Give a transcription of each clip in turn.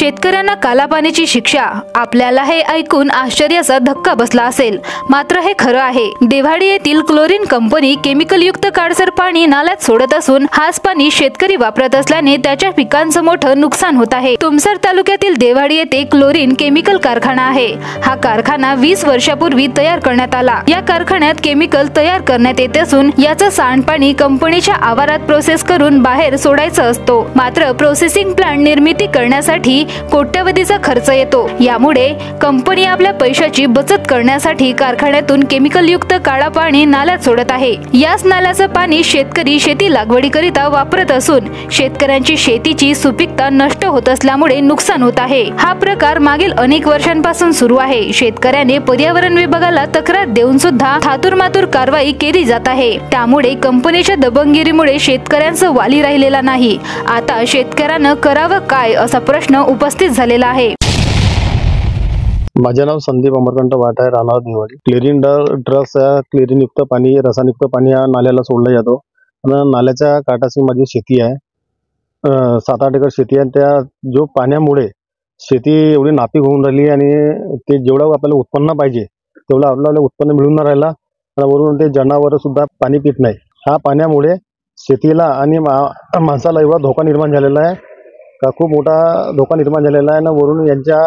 शेतकऱ्यांना कालापानीची शिक्षा। आपल्याला हे ऐकून आश्चर्याचा धक्का बसला असेल, मात्र हे खरं आहे। देवाडी येथील क्लोरीन कंपनी केमिकल युक्त काळसर पाणी नाल्यात सोडत असून हाच पाणी शेतकरी वापरत असल्याने त्याच्या पिकांचं मोठं नुकसान होत आहे। तुमसर तालुक्यातील देवाडी येथे क्लोरीन केमिकल कारखाना आहे। हा कारखाना 20 वर्षापूर्वी तयार करण्यात आला। या कारखान्यात केमिकल तयार करण्यात येत असून याचं सांडपाणी कंपनीच्या आवारात प्रोसेस करून बाहेर सोडायचं असतो। मात्र प्रोसेसिंग प्लांट निर्मिती करण्यासाठी कोट्यवधीचा खर्च येतो। यामुळे कंपनी आपल्या पैशाची बचत करण्यासाठी कारखान्यातून केमिकल युक्त काळा पाणी नाल्यात सोडत आहे। याच नाल्याचं पाणी शेतकरी शेती लागवडीकरिता वापरत असून शेतकऱ्यांची शेतीची सुपीकता नष्ट होत असल्यामुळे नुकसान होत आहे। हा प्रकार मागील अनेक वर्षांपासून सुरू आहे। शेतकऱ्याने पर्यावरण विभागाला तक्रार देऊन सुद्धा थातुरमातुर कारवाई केली जात आहे। त्यामुळे कंपनीच्या दबंगगिरीमुळे शेतकऱ्यांचं वाली राहिलेला नाही। आता शेतकऱ्यांना करावं काय असा प्रश्न उपस्थित झालेला आहे। माझे नाव संदीप अमरकंठ वाट आहे, राहणार देवाडी। क्लोरीन ड्रग्स क्लोरीन युक्त पाणी, रसायनयुक्त पाणी या नाल्याला सोडलं जातो आणि नाल्याच्या काठाशी माझी शेती आहे। 7-8 एकर शेती आहे। त्या जो पाण्यामुळे शेती एवढी नापीक होऊन राहिली आणि ते जेवढं आपल्याला उत्पन्न पाहिजे तेवढं आपल्याला उत्पन्न मिळून न राहिला आणि वरून ते जनावर सुद्धा पाणी पित नाही। ह्या पाण्यामुळे शेतीला आणि माणसाला एवढा धोका निर्माण झालेला आहे का खूप मोठा धोका निर्माण झालेला आहे ना। वरून यांच्या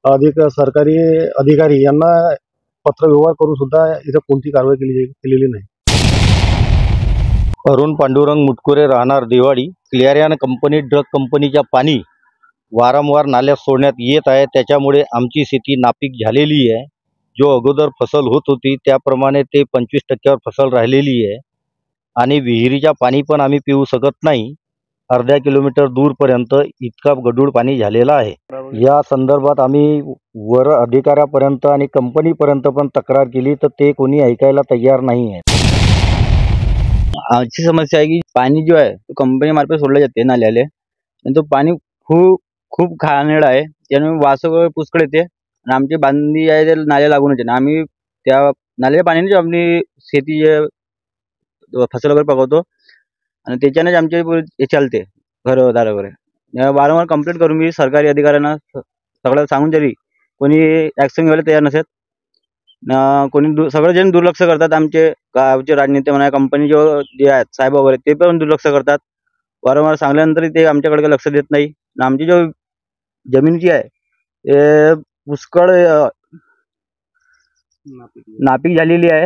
अधिक सरकारी अधिकारी यांना पत्र व्यवहार करून सुद्धा इथं कोणती कारवाई केलेली नाही। अरुण पांडुरंग मुटकुरे, राहणार देवाडी। क्लिअरियन कंपनी ड्रग कंपनीच्या पाणी वारंवार नाल्यात सोडण्यात येत आहे। त्याच्यामुळे आमची शेती नापीक झालेली आहे। जो अगोदर फसल होत होती त्याप्रमाणे ते 25% फसल राहिलेली आहे आणि विहिरीच्या पाणी पण आम्ही पिऊ शकत नाही। अर्ध्या किलोमीटर दूरपर्यंत इतका गढूळ पाणी झालेला आहे। या संदर्भात आम्ही वर अधिकाऱ्यापर्यंत आणि कंपनीपर्यंत पण तक्रार केली तर ते कोणी ऐकायला तयार नाही आहे। आजची समस्या आहे की पाणी जो आहे तो कंपनीमार्फत सोडलं जाते नाल्याले आणि तो पाणी खूप घाणेरडं आहे। त्यामुळे वास वगैरे पुष्कळ येते आणि आमची बांधणी आहे ते नाल्या लागूनच आहे। आम्ही त्या नाल्याच्या पाण्याने आपली शेती फसल वगैरे पकवतो आणि त्याच्यानेच आमचे हे चालते घरदार वगैरे। वारंवार कंप्लेंट करून मी सरकारी अधिकाऱ्यांना सगळं सांगून तरी कोणी ॲक्शन घ्यायला तयार नसत। कोणी सगळेजण दुर्लक्ष करतात। आमचे गावचे राजनेते म्हणा, कंपनी जे आहेत साहेब वगैरे ते पण दुर्लक्ष करतात। वारंवार सांगल्यानंतर ते आमच्याकडे लक्ष देत नाही। आमची जो जमिनीची आहे ते पुष्कळ नापीक झालेली आहे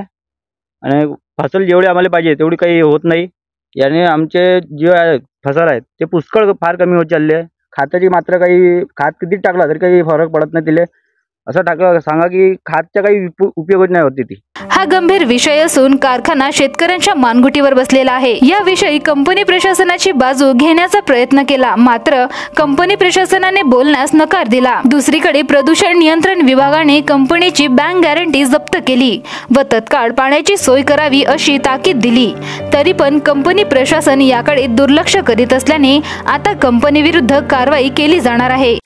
आणि फसल जेवढी आम्हाला पाहिजे तेवढी काही होत नाही। याने आमचे जे आहे फसल आहेत ते पुष्कळ फार कमी होत चालले आहे। खताची मात्र काही खात किती टाकला तरी काही फरक पडत नाही तिले। असं टाकलं सांगा की खातचा काही उपयोगच नाही होत तिथे। हा गंभीर विषय असून कारखाना शेतकऱ्यांच्या मानगुटीवर बसलेला आहे। याविषयी कंपनी प्रशासनाची बाजू घेण्याचा प्रयत्न केला, मात्र कंपनी प्रशासनाने बोलण्यास नकार दिला। दुसरीकडे प्रदूषण नियंत्रण विभागाने कंपनीची बँक गॅरंटी जप्त केली व तत्काळ पाण्याची सोय करावी अशी ताकीद दिली। तरी पण कंपनी प्रशासन याकडे दुर्लक्ष करीत असल्याने आता कंपनी विरुद्ध कारवाई केली जाणार आहे।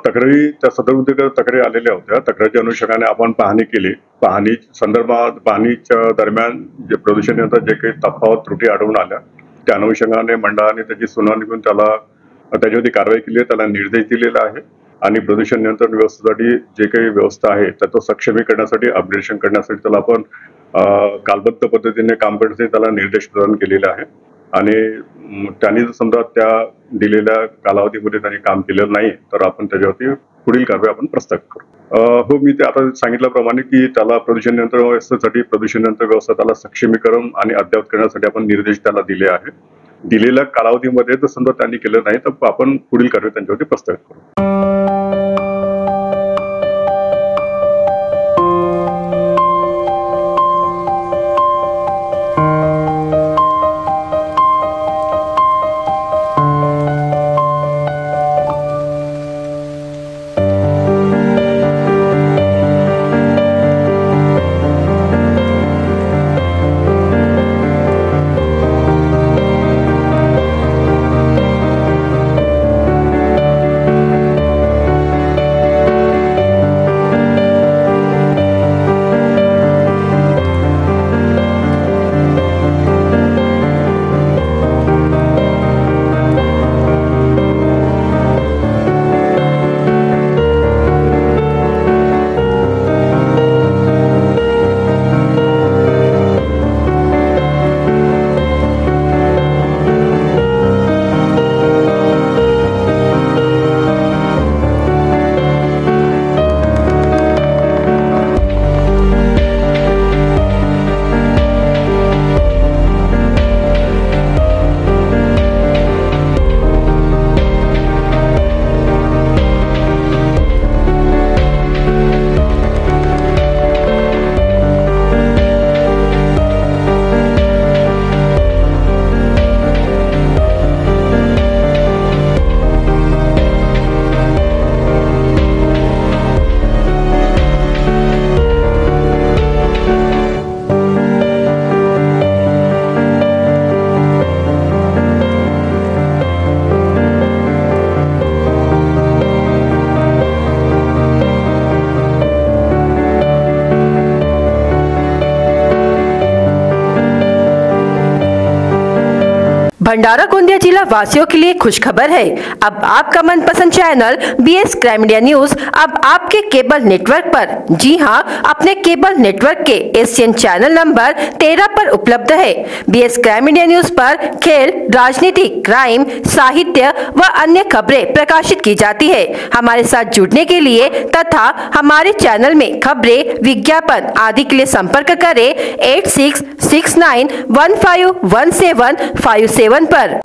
तक्रारी त्या सदर उद्योगात तक्रारी आलेल्या होत्या। तक्रारीच्या अनुषंगाने आपण पाहणी केली। पाहणी संदर्भात पाहणीच्या दरम्यान जे प्रदूषण नियंत्रण जे काही तफावत त्रुटी आढळून आल्या त्या अनुषंगाने मंडळाने त्याची सुनावणी करून त्याच्यावरती कारवाई केली आहे, त्याला निर्देश दिलेला आहे आणि प्रदूषण नियंत्रण व्यवस्थेसाठी जे काही व्यवस्था आहे त्याचं सक्षमीकरणासाठी अपग्रेडेशन करण्यासाठी त्याला आपण कालबद्ध पद्धतीने काम करण्यासाठी त्याला निर्देश प्रदान केलेले आहे आणि त्यांनी जर समजा त्या दिलेल्या कालावधीमध्ये त्यांनी काम केलेलं नाही तर आपण त्याच्यावरती पुढील कारवाई आपण प्रस्तावित करू। हो, मी ते आता सांगितल्याप्रमाणे की त्याला प्रदूषण नियंत्रण व्यवस्थेसाठी प्रदूषण नियंत्रण व्यवस्था त्याला सक्षमीकरण आणि अद्ययावत करण्यासाठी आपण निर्देश त्याला दिले आहे। दिलेल्या कालावधीमध्ये जर समजा त्यांनी केलं नाही तर आपण पुढील कारवाई त्यांच्यावरती प्रस्तावित करू। भंडारा गोंदिया जिला वासियों के लिए खुशखबर है। अब आपका मनपसंद channel BS crime India news अब आपके केबल नेटवर्क पर, जी हां, अपने केबल नेटवर्क के एशियन चैनल नंबर 13 पर उपलब्ध है। BS क्राइम इंडिया न्यूज पर खेल, राजनीति, क्राइम, साहित्य व अन्य खबरें प्रकाशित की जाती है। हमारे साथ जुड़ने के लिए तथा हमारे चैनल में खबरें, विज्ञापन आदि के लिए संपर्क करें 8669151757 पर।